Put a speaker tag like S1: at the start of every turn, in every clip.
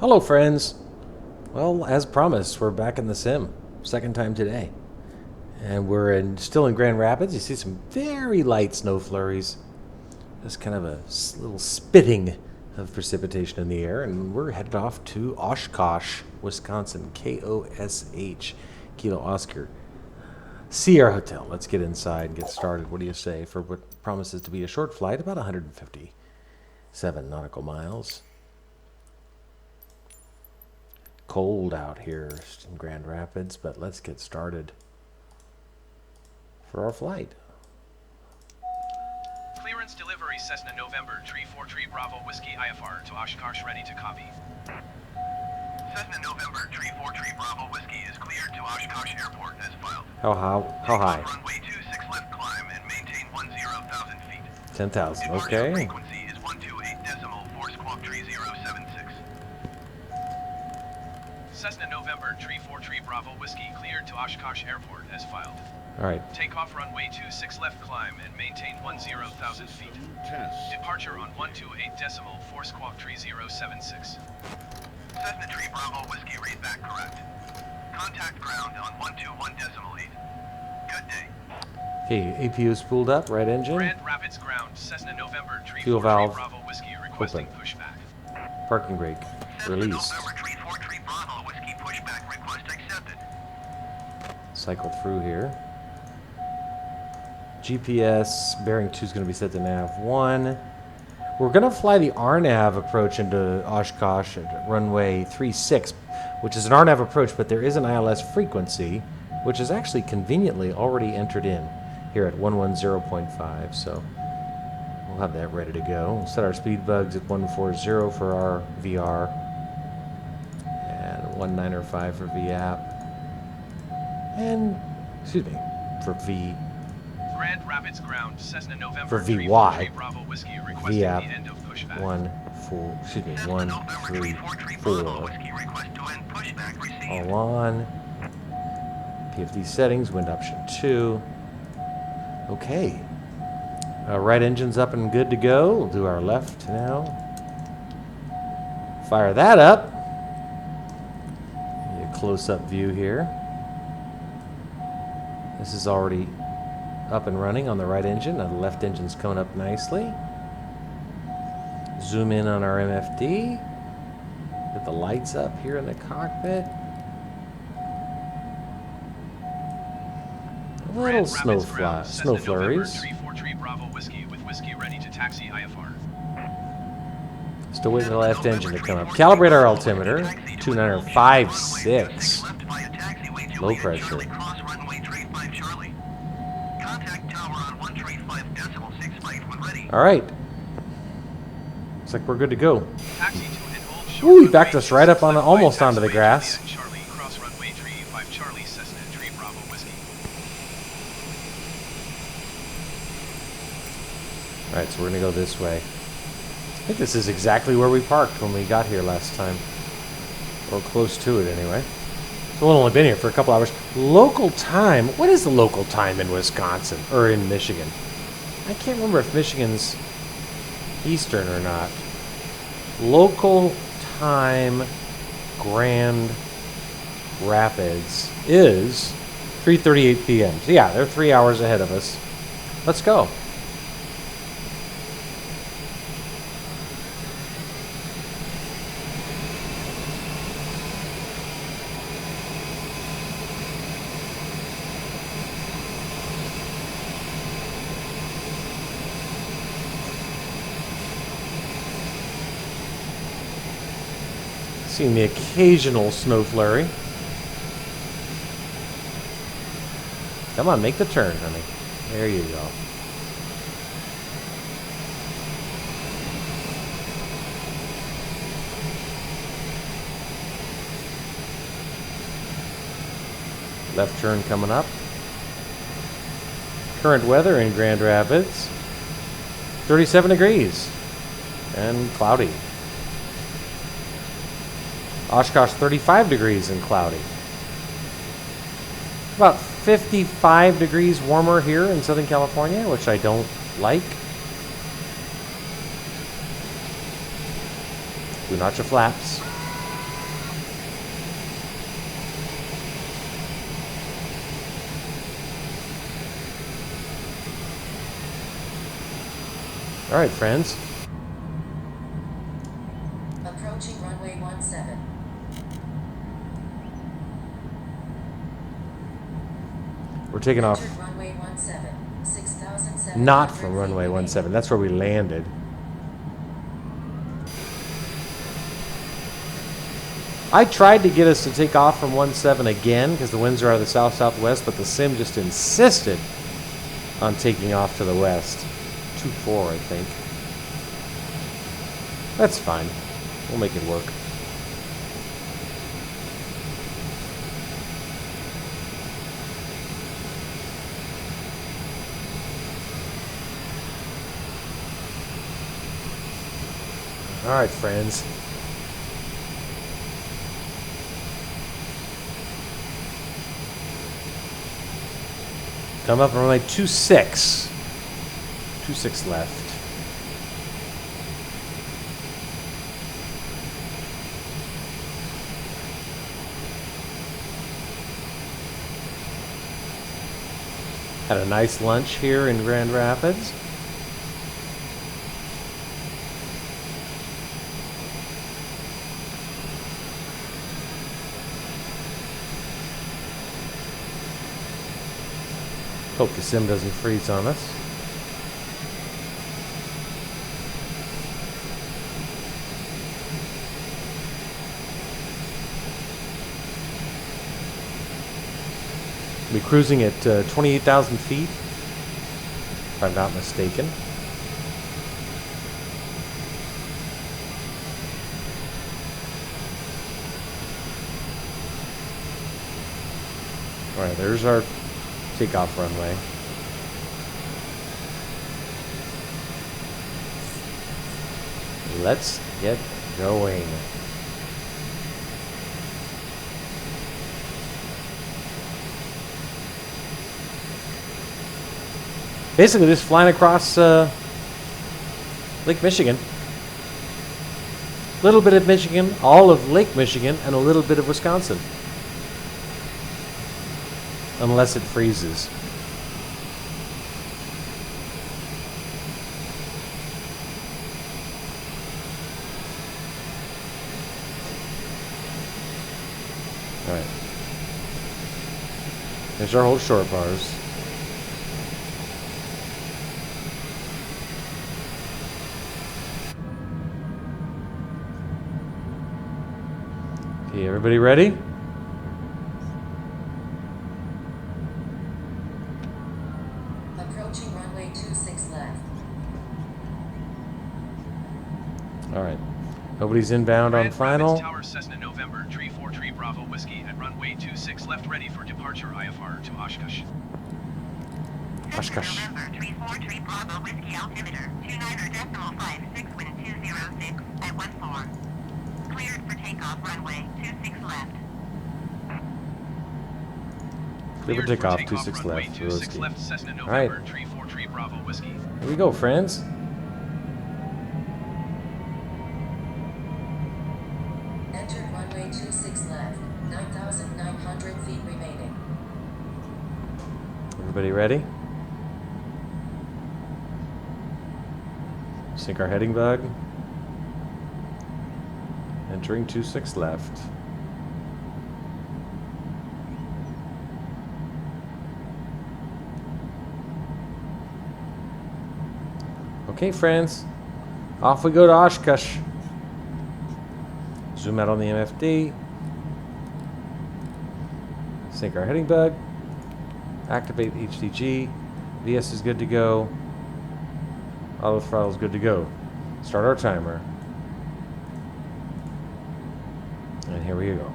S1: Hello, friends. Well, as promised, we're back in the sim. Second time today. And we're still in Grand Rapids. You see some very light snow flurries. Just kind of a little spitting of precipitation in the air. And we're headed off to Oshkosh, Wisconsin. KOSH, Kilo Oscar. Sierra Hotel. Let's get inside and get started. What do you say for what promises to be a short flight, about 157 nautical miles. Cold out here in Grand Rapids, but let's get started for our flight.
S2: Clearance delivery Cessna November 34 Bravo Whiskey IFR to Oshkosh, ready to copy. Cessna November 34 Bravo Whiskey is cleared to Oshkosh Airport as filed.
S1: How high?
S2: Runway 26 left climb and maintain 10,000 feet.
S1: 10,000,
S2: Departure
S1: okay.
S2: frequency is 128.4 squawk 3076. Cessna November 34 Bravo Whiskey cleared to Oshkosh Airport as filed.
S1: All right.
S2: Takeoff runway 26 left climb and maintain 10,000 feet. Departure on 128.4 squawk 3076. Cessna 3 Bravo Whiskey read back correct. Contact ground on 121.8. Good day.
S1: Okay, APU is spooled up, right engine.
S2: Grand Rapids ground, Cessna November 34
S1: Fuel valve
S2: Bravo Whiskey requesting
S1: open.
S2: pushback.
S1: Parking brake released.
S2: Cessna November 34 Bravo Whiskey pushback request accepted.
S1: Cycle through here. GPS bearing 2 is going to be set to nav 1. We're going to fly the RNAV approach into Oshkosh at runway 36, which is an RNAV approach, but there is an ILS frequency, which is actually conveniently already entered in here at 110.5, so we'll have that ready to go. We'll set our speed bugs at 140 for our VR, and 195 for VAP, and, excuse me, for V.
S2: Grand Rapids ground, Cessna November
S1: For
S2: 34
S1: VY,
S2: Bravo Whiskey requesting
S1: VAP,
S2: the end of pushback.
S1: 134.
S2: Whiskey request to end pushback received.
S1: All on. PFD settings, wind option 2. Okay. Right engine's up and good to go. We'll do our left now. Fire that up. Get a close-up view here. This is already up and running on the right engine. Now the left engine's coming up nicely. Zoom in on our MFD. Get the lights up here in the cockpit. A little snow flurries.
S2: 343 Bravo Whiskey with Whiskey ready to taxi IFR.
S1: Still waiting for the left engine to come up. Calibrate our altimeter. 2956. Low pressure. All right. Looks like we're good to go. Ooh, he backed us right up on almost onto the grass. All right, so we're gonna go this way. I think this is exactly where we parked when we got here last time, or close to it anyway. So we've only been here for a couple hours. Local time. What is the local time in Wisconsin or in Michigan? I can't remember if Michigan's Eastern or not. Local time Grand Rapids is 3:38 p.m. So yeah, they're 3 hours ahead of us. Let's go. Seeing the occasional snow flurry. Come on, make the turn, honey. There you go. Left turn coming up. Current weather in Grand Rapids, 37 degrees and cloudy. Oshkosh, 35 degrees and cloudy. About 55 degrees warmer here in Southern California, which I don't like. Do not your flaps. All right, friends.
S3: Approaching runway 17.
S1: We're taking off.
S3: Entered runway 17. 6,700
S1: Not from
S3: feet
S1: runway
S3: remaining.
S1: 17. That's where we landed. I tried to get us to take off from 17 again because the winds are out of the south-southwest, but the sim just insisted on taking off to the west. 2-4, I think. That's fine. We'll make it work. All right, friends. Come up on runway 26. 26 left. Had a nice lunch here in Grand Rapids. Hope the sim doesn't freeze on us. We'll be cruising at 28,000 feet, if I'm not mistaken. All right, there's our takeoff runway. Let's get going. Basically, just flying across Lake Michigan. A little bit of Michigan, all of Lake Michigan, and a little bit of Wisconsin. Unless it freezes. All right. There's our whole short bars. Okay, everybody ready?
S3: Approaching runway 26 left.
S1: All right. Nobody's inbound on
S2: Grand
S1: final.
S2: Rapids Tower Cessna November, Tree 4 Tree Bravo Whiskey at runway 26 left ready for departure IFR to Oshkosh.
S1: Oshkosh.
S4: November, Tree 4 Tree Bravo Whiskey altimeter, 29.56 wind 206 at 14. Cleared for takeoff runway 26 left.
S1: Clear for takeoff, 26
S2: runway
S1: left.
S2: 26
S1: Whiskey.
S2: left Cessna
S1: All right.
S2: November, Tree 4 Tree Bravo Whiskey.
S1: Here we go, friends.
S3: Entered runway 26 left. 9,900 feet remaining.
S1: Everybody ready? Sink our heading bug. Entering 26 left. Okay, friends. Off we go to Oshkosh. Zoom out on the MFD. Sync our heading bug. Activate HDG. VS is good to go. Auto throttle is good to go. Start our timer. And here we go.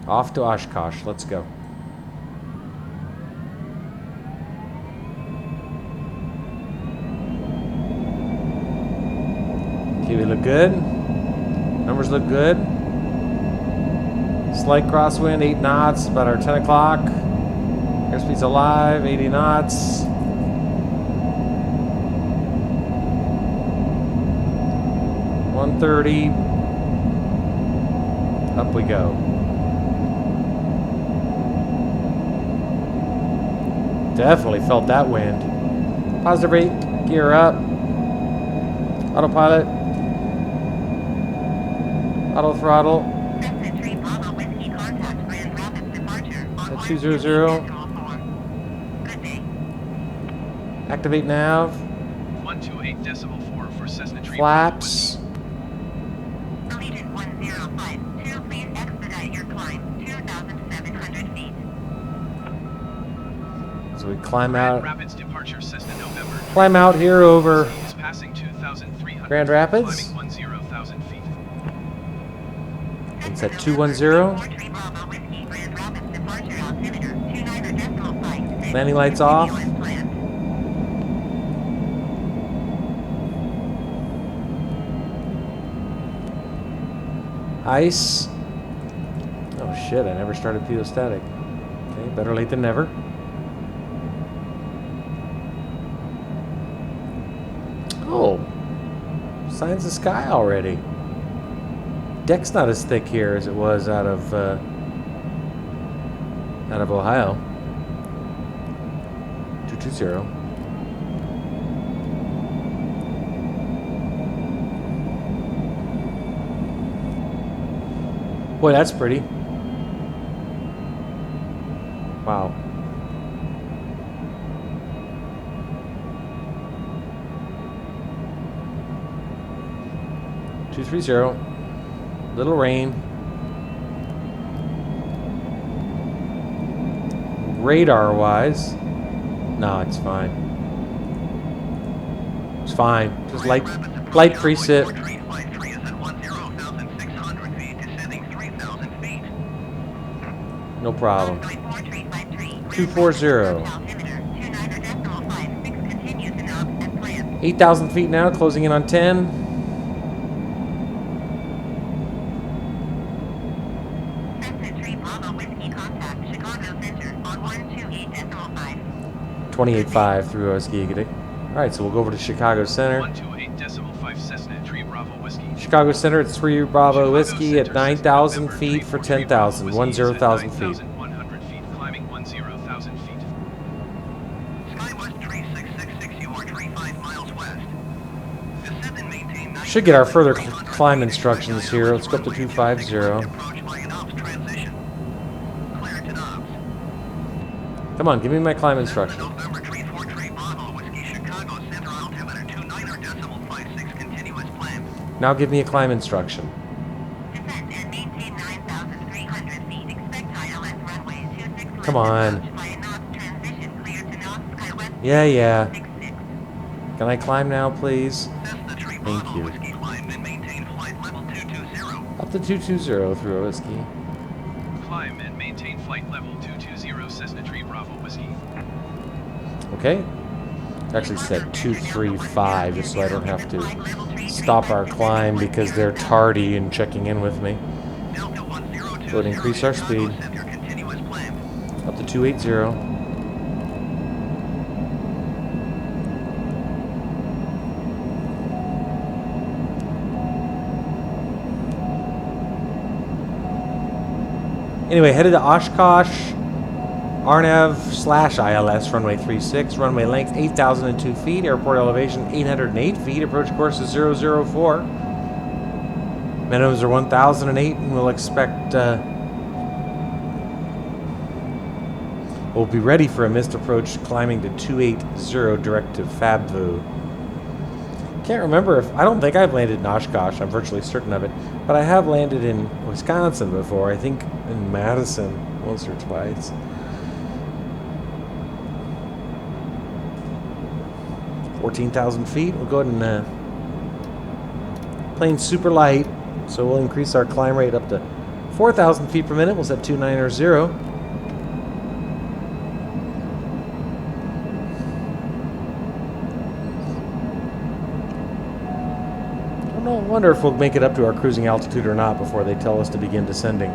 S1: Off to Oshkosh. Let's go. Okay, we look good. Numbers look good. Slight crosswind, 8 knots, about our 10 o'clock. Airspeed's alive, 80 knots. .130. Up we go. Definitely felt that wind. Positive rate, gear up. Autopilot. Auto throttle.
S4: Cessna 3 Bravo Whiskey contact Grand Rapids departure on
S1: At
S4: 128
S1: 200.
S4: decimal 4. Good day.
S1: Activate nav.
S2: 128.4 for Cessna 3
S1: Flaps.
S4: Allegiant 1052, please expedite your climb 2,700 feet.
S1: So we climb
S2: Grand
S1: out.
S2: Rapids departure Cessna November.
S1: Climb out here over
S2: Is passing 2,300
S1: Grand
S2: feet,
S1: Rapids.
S2: climbing 10,000 feet.
S1: It's at 210.
S4: Bravo Whiskey Grand Rapids departure altimeter 29 decimal 5.
S1: Landing lights off.
S4: Continue as planned.
S1: Ice. Oh shit, I never started pitot-static. Okay, better late than never. Oh, signs of sky already. Deck's not as thick here as it was out of Ohio. 220. Boy, that's pretty. Wow. Two 230. Little rain. Radar wise, no, it's fine. It's fine. Just light preset. No problem. 240. 8,000 feet now, closing in on 10.
S4: Cessna 3 Bravo Whiskey contact Chicago Center on 128.5.
S1: 28.5 through Oshkosh. Alright, so we'll go over to Chicago Center.
S2: 128.5 Cessna 3 Bravo Whiskey.
S1: Chicago Center at 3 Bravo
S2: Chicago
S1: Whiskey at
S2: Center,
S1: 9,000
S2: November
S1: feet for
S2: 343
S1: 10,000.
S2: Bravo Whiskey is at
S1: 10,000 feet.
S2: 9,100 feet, climbing 10,000 feet.
S4: SkyWest 3666, you are 35 miles west. Descend and maintain 90.
S1: Should get our further climb instructions here. Let's go up to 250.
S4: Approach by an ops transition. Clear to knobs.
S1: Come on, give me my climb instruction.
S4: November 343 Bravo Whiskey, Chicago Center altimeter 29.56, continuous plan.
S1: Now give me a climb instruction.
S4: Descend and maintain 9,300 feet. Expect ILS runway 26 left.
S1: Come on.
S4: Approach by an ops transition. Clear to knobs. SkyWest
S1: Yeah.
S4: 66.
S1: Can I climb now, please?
S4: Cessna 3
S1: Thank
S4: Bravo
S1: you.
S4: Whiskey, climb and maintain flight level 220.
S1: Up to 220 through Whiskey.
S2: Climb and maintain flight level 220 Cessna 3 Bravo Whiskey.
S1: Okay. It actually said 235, just so I don't have to stop our climb because they're tardy in checking in with me.
S4: Delta 102.
S1: So it increase our speed.
S4: Center, continuous plan.
S1: Up to 280. Anyway, headed to Oshkosh, RNAV/ILS, runway 36, runway length 8,002 feet, airport elevation 808 feet, approach course is 004. Minimums are 1,008, and we'll expect, we'll be ready for a missed approach climbing to 280 direct to Fabvu. Can't remember if, I don't think I've landed in Oshkosh, I'm virtually certain of it, but I have landed in Wisconsin before, I think in Madison once or twice. $14,000 feet, we'll go ahead and, plane's super light, so we'll increase our climb rate up to 4,000 feet per minute, we'll set 290. I wonder if we'll make it up to our cruising altitude or not before they tell us to begin descending.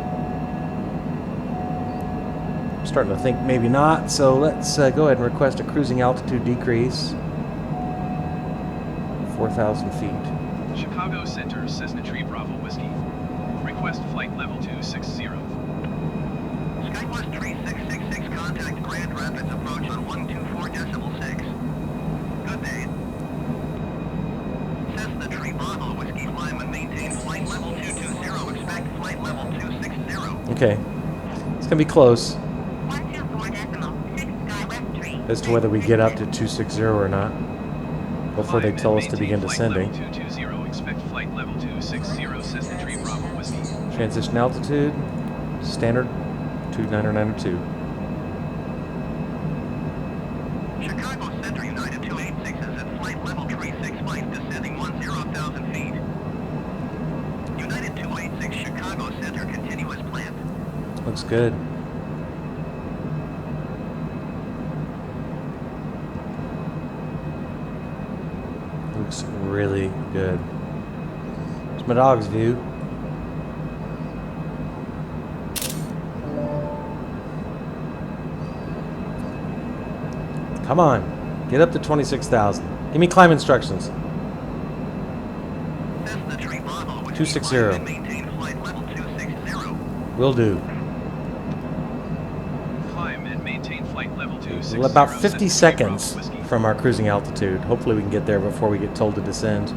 S1: I'm starting to think maybe not, so let's go ahead and request a cruising altitude decrease. 4,000 feet.
S2: Chicago Center, Cessna 3 Bravo Whiskey. Request flight level 260.
S4: SkyWest 3666, contact Grand Rapids approach on 124.6. Good day. Cessna
S1: Okay. It's going to be close
S4: 124.6 sky west tree.
S1: as to whether we get up to 260 or not before they
S2: Climb
S1: tell
S2: and
S1: us to
S2: maintain
S1: begin
S2: flight
S1: descending.
S2: level 220. Expect flight level 260, Cessna 3 Bravo Whiskey.
S1: Transition altitude, standard 29902.
S2: Chicago Center United 286 is at flight level 365, descending 10,000 feet. United 286 Chicago Center, continue as planned.
S1: Looks good. Looks really good. It's my dog's view. Come on, get up to 26,000. Give me climb instructions.
S2: Cessna 3 Bravo Whiskey,
S1: 260.
S2: climb and maintain flight level 260.
S1: Will do.
S2: Climb and maintain flight level 260.
S1: Well, about 50
S2: Cessna 3
S1: seconds
S2: Bravo Whiskey.
S1: from our cruising altitude. Hopefully we can get there before we get told to descend.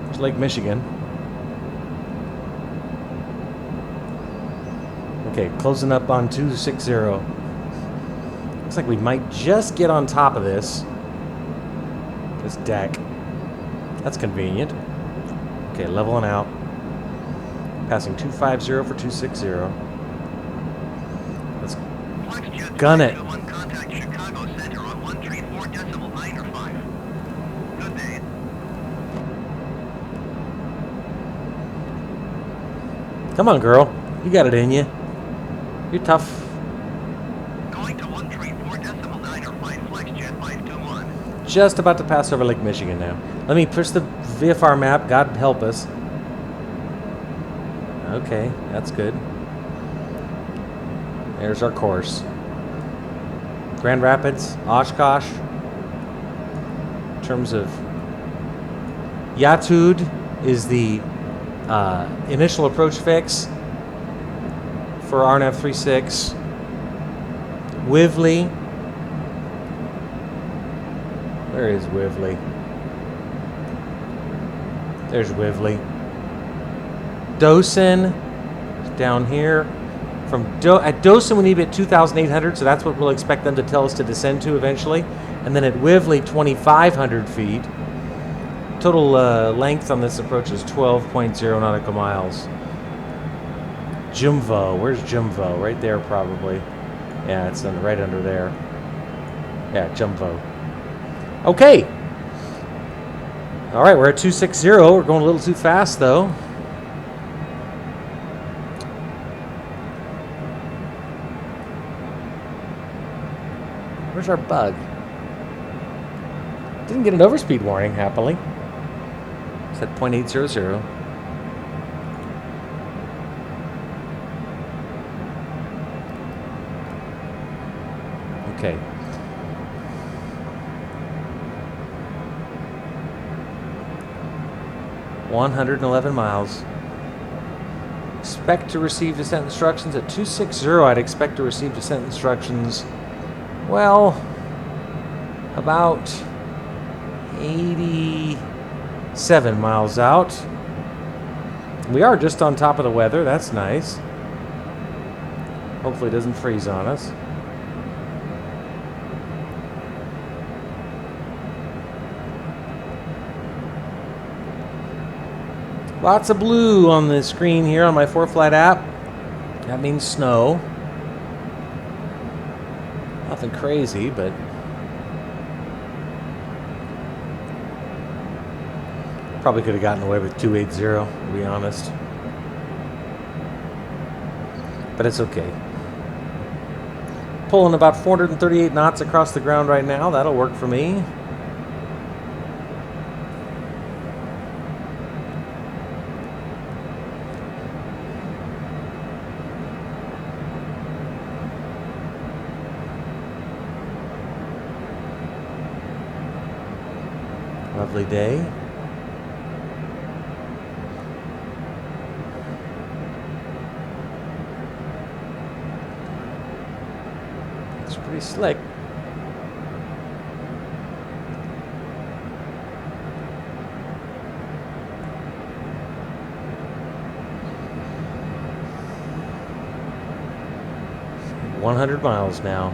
S1: There's Lake Michigan. Okay, closing up on 260. Looks like we might just get on top of this deck. That's convenient. Okay, leveling out. Passing 250 for 260. Let's
S2: FlexJet
S1: gun it.
S2: 221, contact Chicago Center on 134.9 Good day.
S1: Come on, girl. You got it in you. You're tough.
S2: Going to 134.9 FlexJet 521.
S1: Just about to pass over Lake Michigan now. Let me push the VFR map. God help us. Okay, that's good. There's our course. Grand Rapids, Oshkosh. In terms of Longitude is the initial approach fix for RNAV 36. Wivley. Where is Wivley? There's Wivley. Dawson is down here. At Dawson we need to be at 2,800, so that's what we'll expect them to tell us to descend to eventually. And then at Wivley, 2,500 feet. Total length on this approach is 12.0 nautical miles. Jumbo, where's Jumbo? Right there probably. Yeah, it's right under there. Yeah, Jumbo. Okay. All right, we're at 260. We're going a little too fast, though. Where's our bug? Didn't get an overspeed warning, happily. It's at 0.800. Okay. $111 miles. Expect to receive descent instructions at 260. I'd expect to receive descent instructions, well, about 87 miles out. We are just on top of the weather. That's nice. Hopefully it doesn't freeze on us. Lots of blue on the screen here on my 4Flight app. That means snow. Nothing crazy, but probably could have gotten away with 280, to be honest. But it's okay. Pulling about 438 knots across the ground right now. That'll work for me. Lovely day. Looks pretty slick. $100 miles now.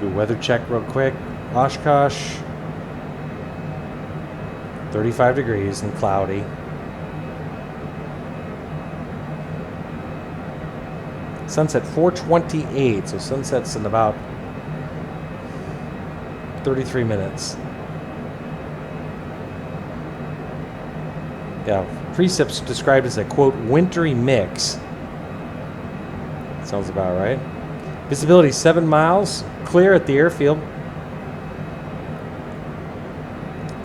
S1: Do a weather check real quick. Oshkosh, 35 degrees and cloudy. Sunset 4:28, so sunset's in about 33 minutes. Yeah, precip's described as a, quote, wintry mix. Sounds about right. Visibility 7 miles, clear at the airfield.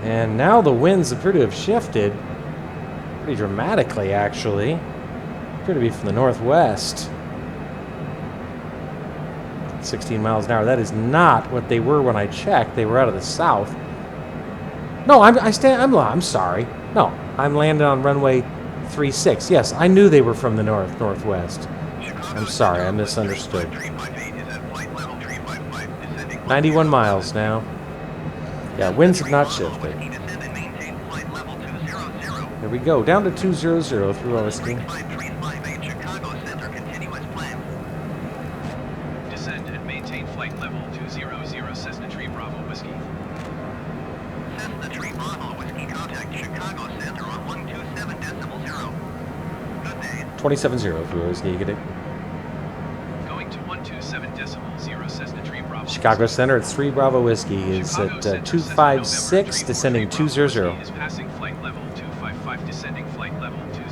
S1: And now the winds appear to have shifted pretty dramatically, actually. Appear to be from the northwest. 16 miles an hour. That is not what they were when I checked. They were out of the south. No, I'm sorry. No, I'm landing on runway 36. Yes, I knew they were from the northwest. I'm sorry, I misunderstood. 91 miles now. Yeah, winds have not shifted. Here we go, down to 200 through Whiskey.
S2: Descend and maintain flight level 200 Cessna Tree Bravo Whiskey. Cessna Tree Bravo Whiskey, contact Chicago Center on 127.0. Good day.
S1: 27-0 through Whiskey, you get it?
S2: Going to 127.0 Cessna Tree Bravo.
S1: Chicago Center at 3 Bravo Whiskey is at 256, descending 200.
S2: Is passing flight level 255, descending flight level 200.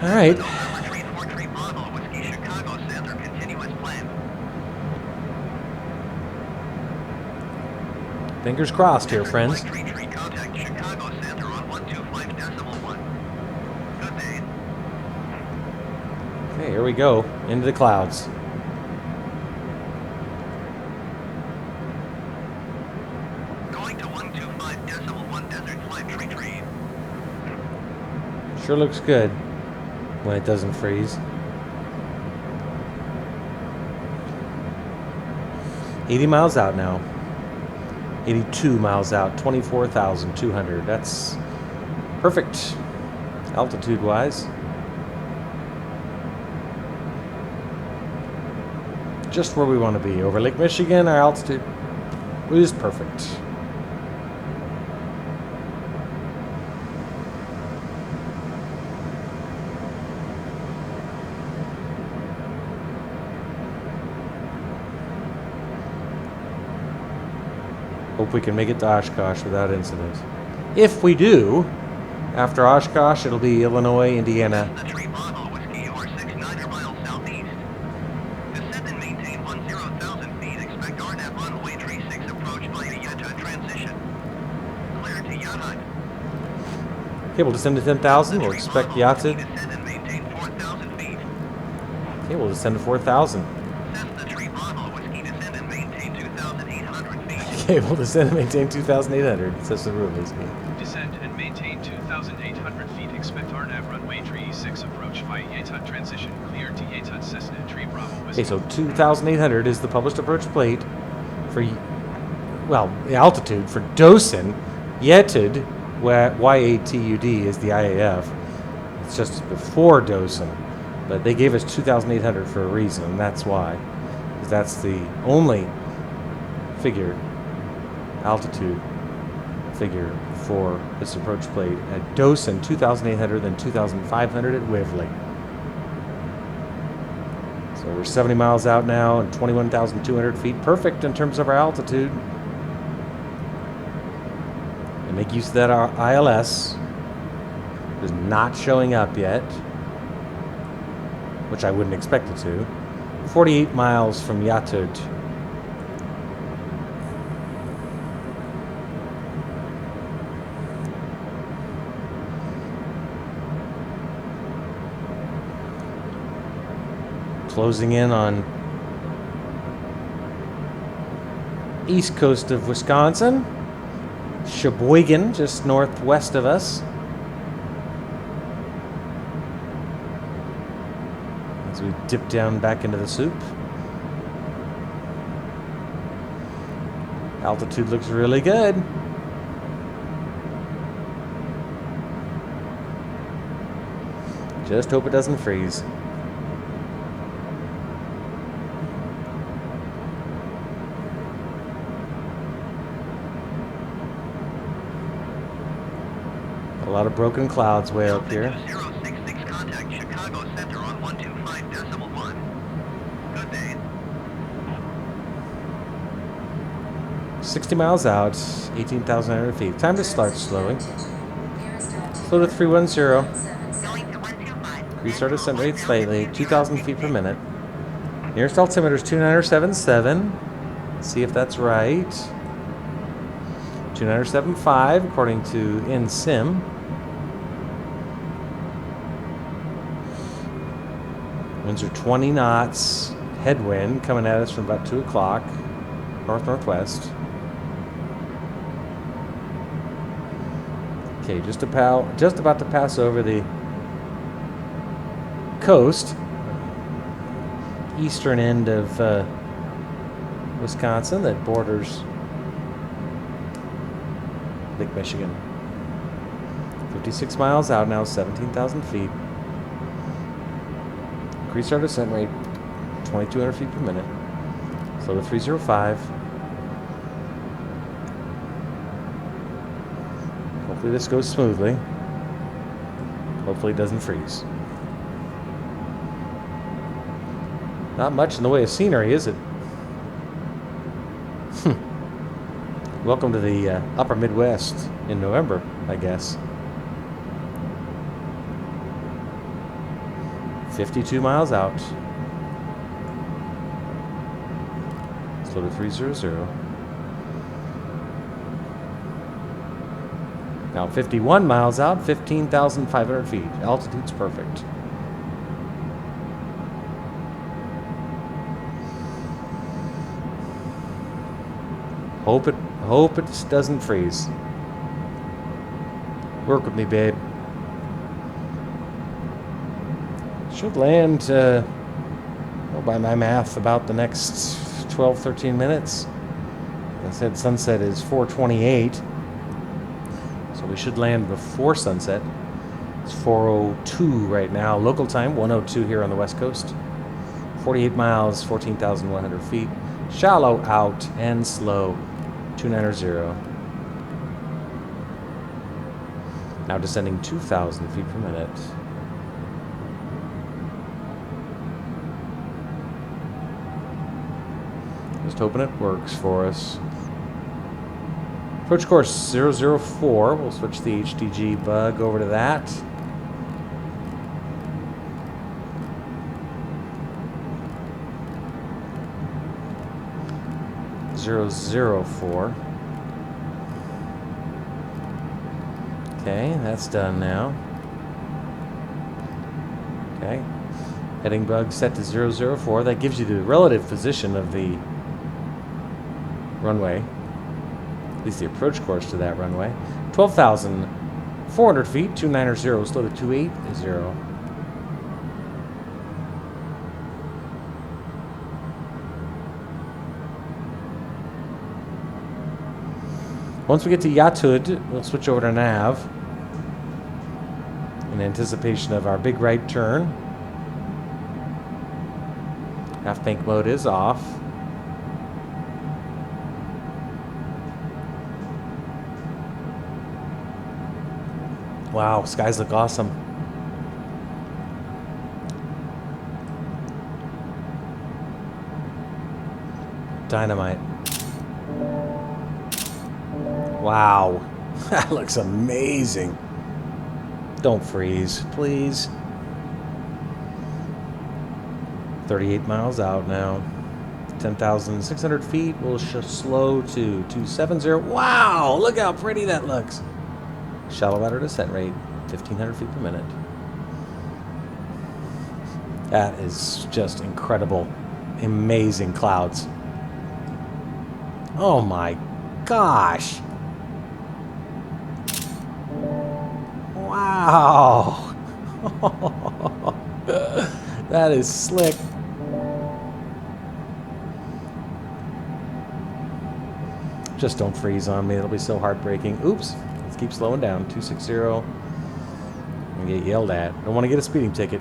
S1: All right. Fingers crossed here, friends. Okay, here we go. Into the clouds.
S2: Going to 125.1 desert flight tree.
S1: Sure looks good when it doesn't freeze. 80 miles out now. 82 miles out, 24,200. That's perfect altitude-wise. Just where we want to be. Over Lake Michigan, our altitude is perfect. Hope we can make it to Oshkosh without incident. If we do, after Oshkosh, it'll be Illinois, Indiana.
S2: The tree Bravo Whiskey or 6-9 miles southeast. Descend and maintain 10,000 feet. Expect RNAV runway 36 approach via Yeta transition. Clear to Yeta.
S1: Okay, we'll descend to 10,000. We'll expect Yata.
S2: Descend and maintain 4,000 feet.
S1: Okay, we'll descend to 4,000.
S2: Cessna Tree Bravo Whiskey, descend and maintain 2,800 feet.
S1: Okay, we'll descend and maintain 2,800. Says the rule, basically.
S2: Descend and maintain 2,800 feet. Expect RNAV runway 36 approach via Yeta transition. Clear to Yeta Cessna Tree Bravo Whiskey.
S1: Okay, so 2,800 is the published approach plate for, well, the altitude for Dawson. Yetud, Y-A-T-U-D, is the IAF. It's just before Dawson. But they gave us 2,800 for a reason, and that's why. Because that's the only figure, altitude figure for this approach plate. At Dawson, 2,800, then 2,500 at Wivley. So we're 70 miles out now and 21,200 feet. Perfect in terms of our altitude. And make use of that ILS. It is not showing up yet, which I wouldn't expect it to. 48 miles from Yatut. Closing in on east coast of Wisconsin. Sheboygan, just northwest of us. As we dip down back into the soup. Altitude looks really good. Just hope it doesn't freeze. A lot of broken clouds way up here.
S2: 066 contact Chicago Center on 125.1. Good day.
S1: 60 miles out, 18,900 feet. Time to start slowing. Slow to 310.
S4: Going to 125.
S1: Increase our descent rate slightly, 2,000 feet per minute. Nearest altimeter is 2977. See if that's right. 2975 according to InSim. Winds are 20 knots. Headwind coming at us from about 2 o'clock. North-northwest. Okay, just about to pass over the coast. Eastern end of Wisconsin that borders Lake Michigan. 56 miles out now, 17,000 feet. Increase our descent rate, 2,200 feet per minute. Slow to 305. Hopefully this goes smoothly. Hopefully it doesn't freeze. Not much in the way of scenery, is it? Welcome to the upper Midwest in November, I guess. 52 miles out. Slow to 300. Now 51 miles out, 15,500 feet. Altitude's perfect. Hope it doesn't freeze. Work with me, babe. Should land, well, by my math, about the next 12, 13 minutes. I said sunset is 4:28. So we should land before sunset. It's 4:02 right now. Local time, 1:02 here on the West Coast. 48 miles, 14,100 feet. Shallow out and slow. 290. Now descending 2,000 feet per minute. Just hoping it works for us. Approach course 004. We'll switch the HDG bug over to that. .004. Okay, that's done now. Okay. Heading bug set to 004. That gives you the relative position of the runway. At least the approach course to that runway. 12,400 feet, 290, slow to 280. Once we get to Yatud, we'll switch over to nav in anticipation of our big right turn. Half bank mode is off. Wow, skies look awesome. Dynamite. Wow, that looks amazing. Don't freeze, please. 38 miles out now. 10,600 feet. We'll slow to 270. Wow, look how pretty that looks. Shallow outer descent rate, 1,500 feet per minute. That is just incredible. Amazing clouds. Oh my gosh. Wow. That is slick. Just don't freeze on me. It'll be so heartbreaking. Oops. Let's keep slowing down. 260. I'm going to get yelled at. Don't want to get a speeding ticket.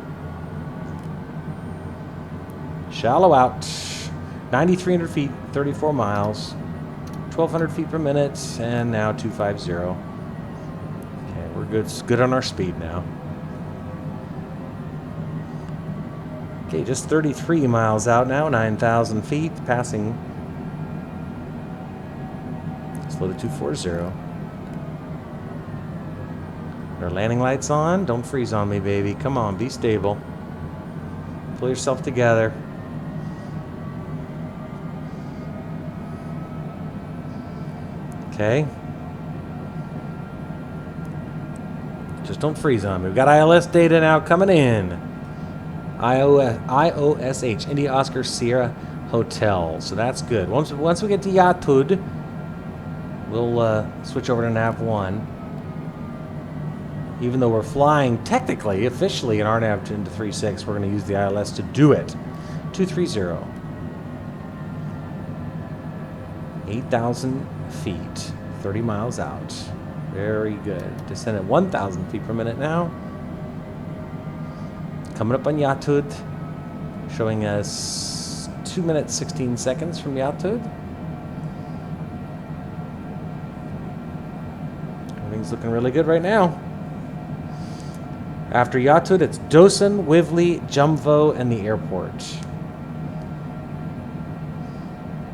S1: Shallow out. 9,300 feet, 34 miles. 1,200 feet per minute. And now 250. Okay, we're good. It's good on our speed now. Okay, just 33 miles out now. 9,000 feet. Passing. Slow to 240. Our landing lights on. Don't freeze on me, baby. Come on, be stable. Pull yourself together. Okay. Just don't freeze on me. We've got ILS data now coming in. IOSH, India Oscar Sierra Hotel. So that's good. Once we get to Yatud, we'll switch over to nav 1. Even though we're flying technically, officially in RNAV into 36, we're going to use the ILS to do it. 230. 8,000 feet, 30 miles out. Very good. Descend at 1,000 feet per minute now. Coming up on Yatud, showing us 2 minutes 16 seconds from Yatud. Everything's looking really good right now. After Yatud, it's Dosan, Wivli, Jumbo, and the airport.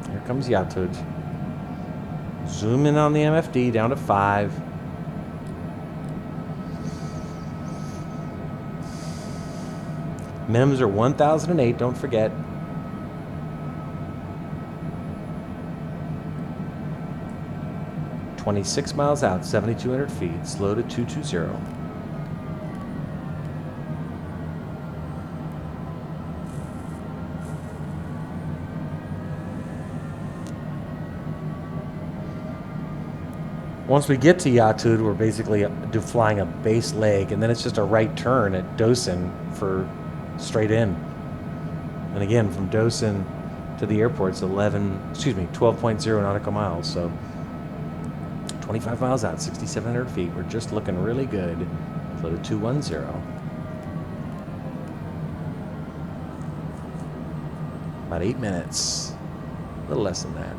S1: Here comes Yatud. Zoom in on the MFD down to 5. Minims are 1,008, don't forget. "26 miles out, 7,200 feet, slow to 220. Once we get to Yatud, we're basically flying a base leg, and then it's just a right turn at Dosan for straight in. And again, from Dosan to the airport, it's 12.0 nautical miles. So 25 miles out, 6,700 feet. We're just looking really good. Slow to 210. About 8 minutes. A little less than that.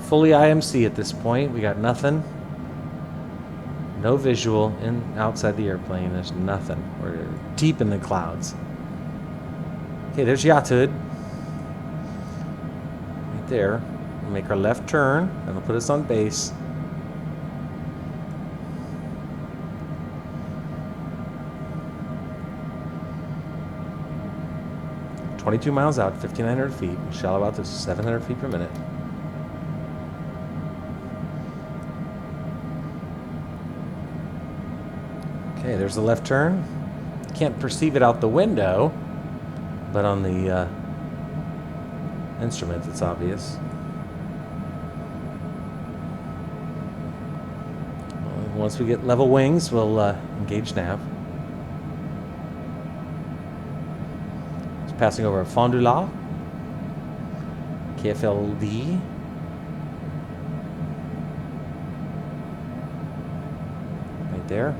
S1: Fully IMC at this point. We got nothing. No visual outside the airplane. There's nothing. We're deep in the clouds. Okay, there's Yatud. Right there. We'll make our left turn. That'll put us on base. "22 miles out, 5,900 feet. Shallow out to 700 feet per minute. Okay, there's the left turn. Can't perceive it out the window, but on the instrument it's obvious. Once we get level wings, we'll engage nav. It's passing over Fond du Lac, KFLD. Right there.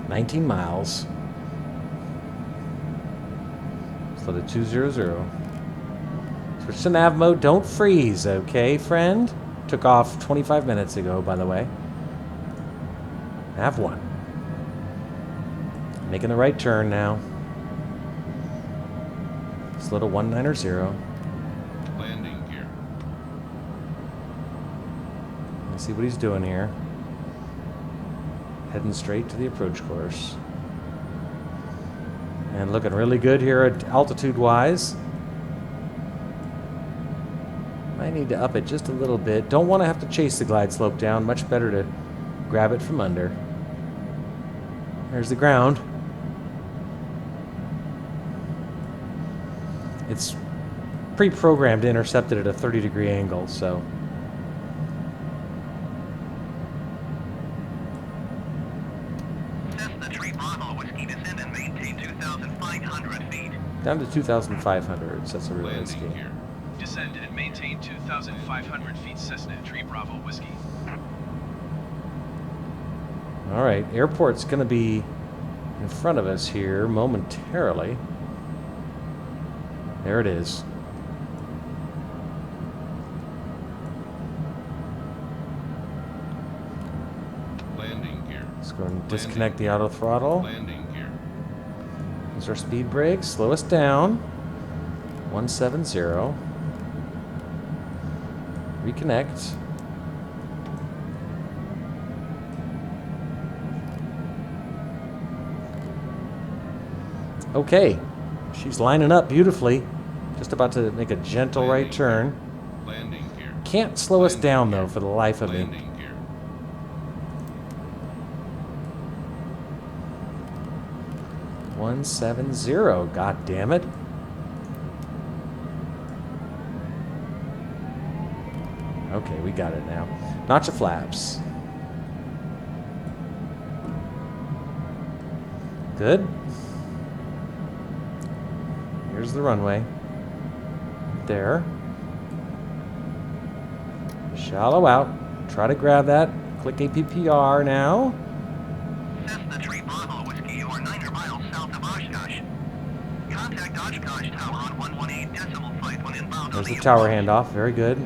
S1: "19 miles. Slow to 200. Switch to nav mode. Don't freeze, okay, friend? Took off 25 minutes ago, by the way. Nav 1. Making the right turn now. Slow to 190.
S5: Landing gear.
S1: Let's see what he's doing here. Heading straight to the approach course. And looking really good here at altitude-wise. Might need to up it just a little bit. Don't want to have to chase the glide slope down. Much better to grab it from under. There's the ground. It's pre-programmed to intercept it at a 30-degree angle, so.
S2: Cessna 3 Bravo Whiskey, descend and maintain 2,500 feet.
S1: Down to 2,500, so that's a real risky.
S5: Landing gear.
S2: Descend and maintain 2,500 feet, Cessna 3 Bravo Whiskey.
S1: All right, airport's going to be in front of us here momentarily. There it is.
S5: Landing gear.
S1: Let's go and disconnect the auto throttle.
S5: Landing gear.
S1: Use our speed brakes. Slow us down. 170. Reconnect. Okay. She's lining up beautifully. Just about to make a gentle right turn.
S5: Landing gear.
S1: Can't slow us down, though, for the life of me.
S5: Landing gear.
S1: 170. God damn it. Okay, we got it now. Notch your flaps. Good. Here's the runway. There. Shallow out. Try to grab that. Click APPR now.
S2: Cessna 3 Bravo Whiskey, you are 90 miles south of Oshkosh. Contact Oshkosh Tower on 118.5 inbound.
S1: There's the tower handoff. Very good.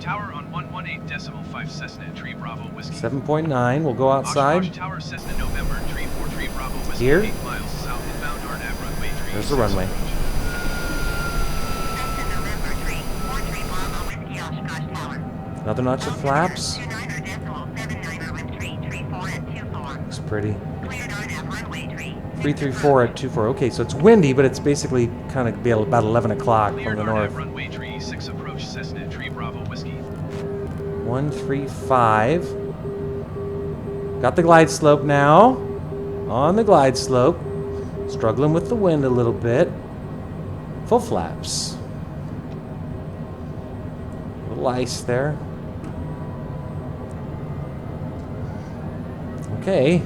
S2: Tower on 118.5 Cessna 3 Bravo Whiskey.
S1: 7.9. We'll go outside.
S2: Oshkosh Tower Cessna November 343 Bravo Whiskey.
S1: Here.
S2: 8 miles south inbound RNAV runway 3.
S1: There's the runway.
S4: Cessna November 343 Bravo Whiskey, Oshkosh Tower.
S1: Another notch of flaps.
S4: 29.79 with 334 at 24.
S1: Looks pretty.
S4: Cleared RNAV runway 3.
S1: 334 at 24. Okay, so it's windy, but it's basically kind of be about 11 o'clock from
S2: Cleared
S1: the
S2: RNAV
S1: north.
S2: runway 36 approach Cessna 3 Bravo Whiskey.
S1: 135. Got the glide slope now. On the glide slope. Struggling with the wind a little bit. Full flaps. A little ice there. Okay.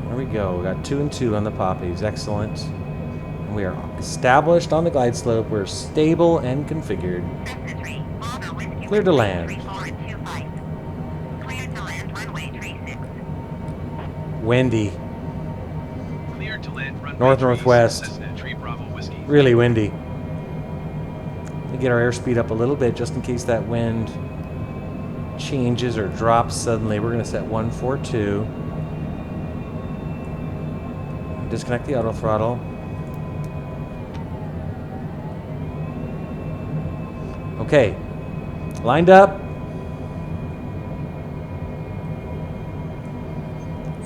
S1: There we go. We got 2 and 2 on the poppies. Excellent. And we are established on the glide slope. We're stable and configured.
S4: Cessna 3 Bravo Whiskey.
S1: Clear to land.
S4: 34 and 25. Cleared to land runway 36.
S1: Windy.
S2: Cleared to land runway
S1: North-northwest.
S2: 36, Cessna 3 Bravo Whiskey.
S1: Really windy. We get our airspeed up a little bit just in case that wind changes or drops suddenly. We're going to set 142. Disconnect the auto throttle. Okay. Lined up.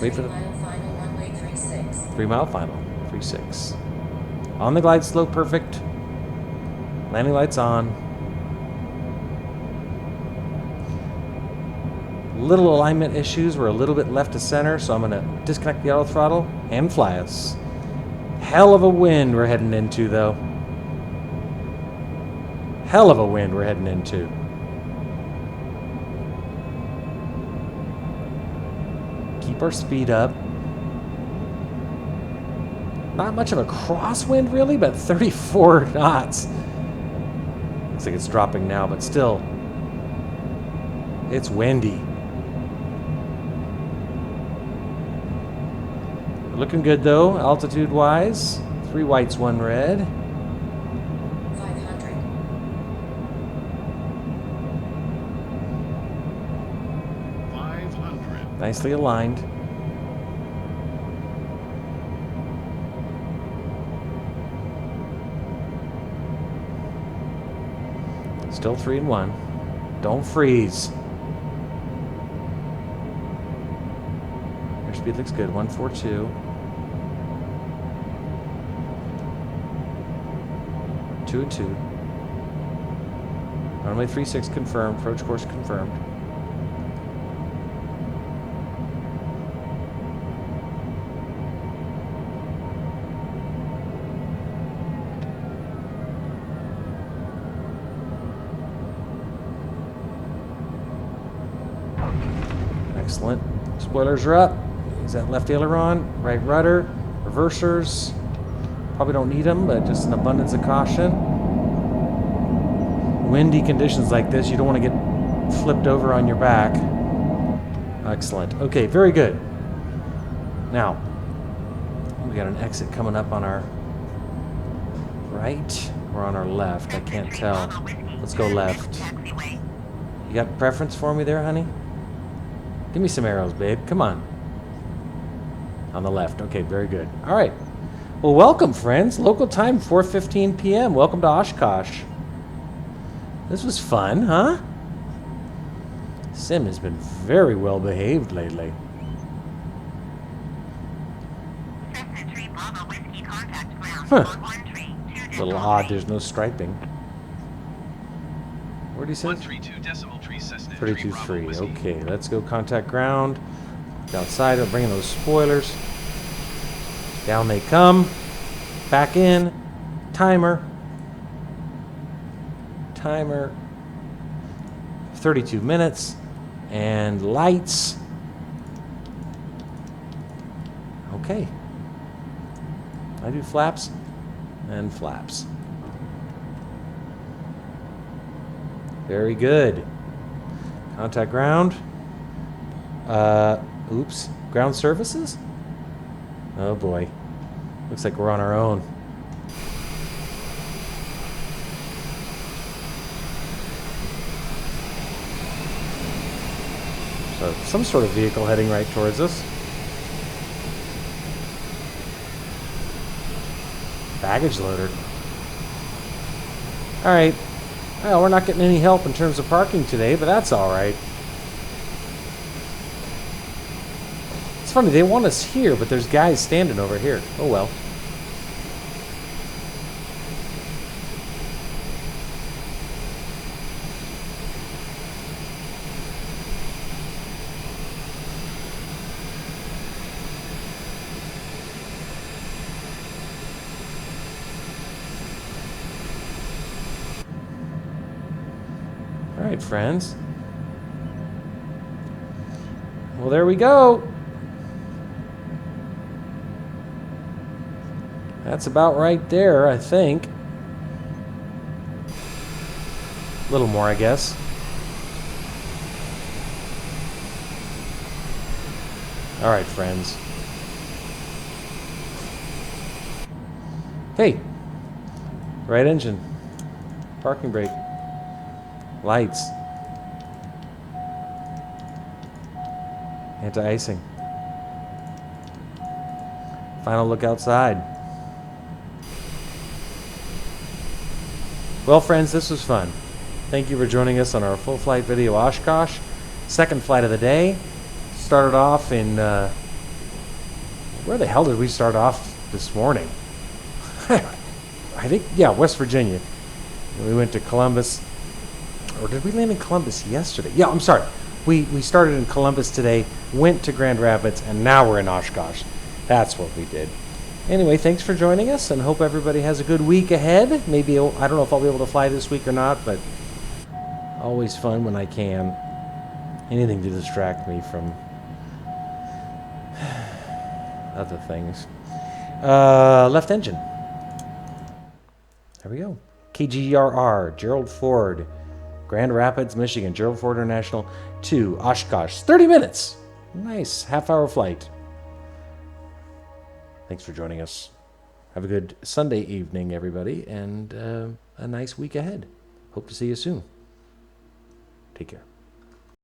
S1: Wait for the
S3: 3 mile final runway 36.
S1: 3 mile final. 36. On the glide slope, perfect. Landing lights on. Little alignment issues. We're a little bit left to center, so I'm going to disconnect the auto throttle and fly us. Hell of a wind we're heading into, though. Hell of a wind we're heading into. Keep our speed up. Not much of a crosswind, really, but 34 knots. Looks like it's dropping now, but still, it's windy. Looking good, though, altitude-wise. 3 whites, 1 red.
S3: 500.
S1: Nicely aligned. Still 3 and 1. Don't freeze. Airspeed looks good. 142. 2 and 2. Runway 36 confirmed. Approach course confirmed. Excellent. Spoilers are up. Is that left aileron, right rudder, reversers. Probably don't need them, but just an abundance of caution. Windy conditions like this, you don't want to get flipped over on your back. Excellent. Okay, very good. Now, we got an exit coming up on our right or on our left. I can't tell. Let's go left. You got a preference for me there, honey? Give me some arrows, babe. Come on. On the left. Okay, very good. All right. Well, welcome, friends. Local time, 4:15 p.m. Welcome to Oshkosh. This was fun, huh? Sim has been very well behaved lately.
S4: Cessna 3 Bravo Whiskey contact ground.
S1: Huh.
S4: On 1 tree, 2
S1: A little odd, there's no striping. Where'd he say?
S2: 132.3 Cessna
S1: 32.3.
S2: Whiskey.
S1: Okay, let's go contact ground. Outside, I'm bringing those spoilers. Down they come. Back in. Timer. Timer. 32 minutes. And lights. Okay. I do flaps and flaps. Very good. Contact ground. Oops. Ground surfaces? Oh boy. Looks like we're on our own. So, some sort of vehicle heading right towards us. Baggage loader. Alright. Well, we're not getting any help in terms of parking today, but that's alright. It's funny, they want us here, but there's guys standing over here. Oh well. Alright, friends. Well, there we go. That's about right there, I think. A little more, I guess. All right, friends. Hey. Right engine. Parking brake. Lights. Anti-icing. Final look outside. Well, friends, this was fun. Thank you for joining us on our full flight video Oshkosh. Second flight of the day. Started off in, where the hell did we start off this morning? I think, yeah, West Virginia. We went to Columbus. Or did we land in Columbus yesterday? Yeah, I'm sorry. We started in Columbus today, went to Grand Rapids, and now we're in Oshkosh. That's what we did. Anyway, thanks for joining us, and hope everybody has a good week ahead. Maybe, I don't know if I'll be able to fly this week or not, but always fun when I can. Anything to distract me from other things. Left engine. There we go. KGRR, Gerald Ford, Grand Rapids, Michigan. Gerald Ford International to Oshkosh. 30 minutes. Nice half-hour flight. Thanks for joining us. Have a good Sunday evening, everybody, and a nice week ahead. Hope to see you soon. Take care.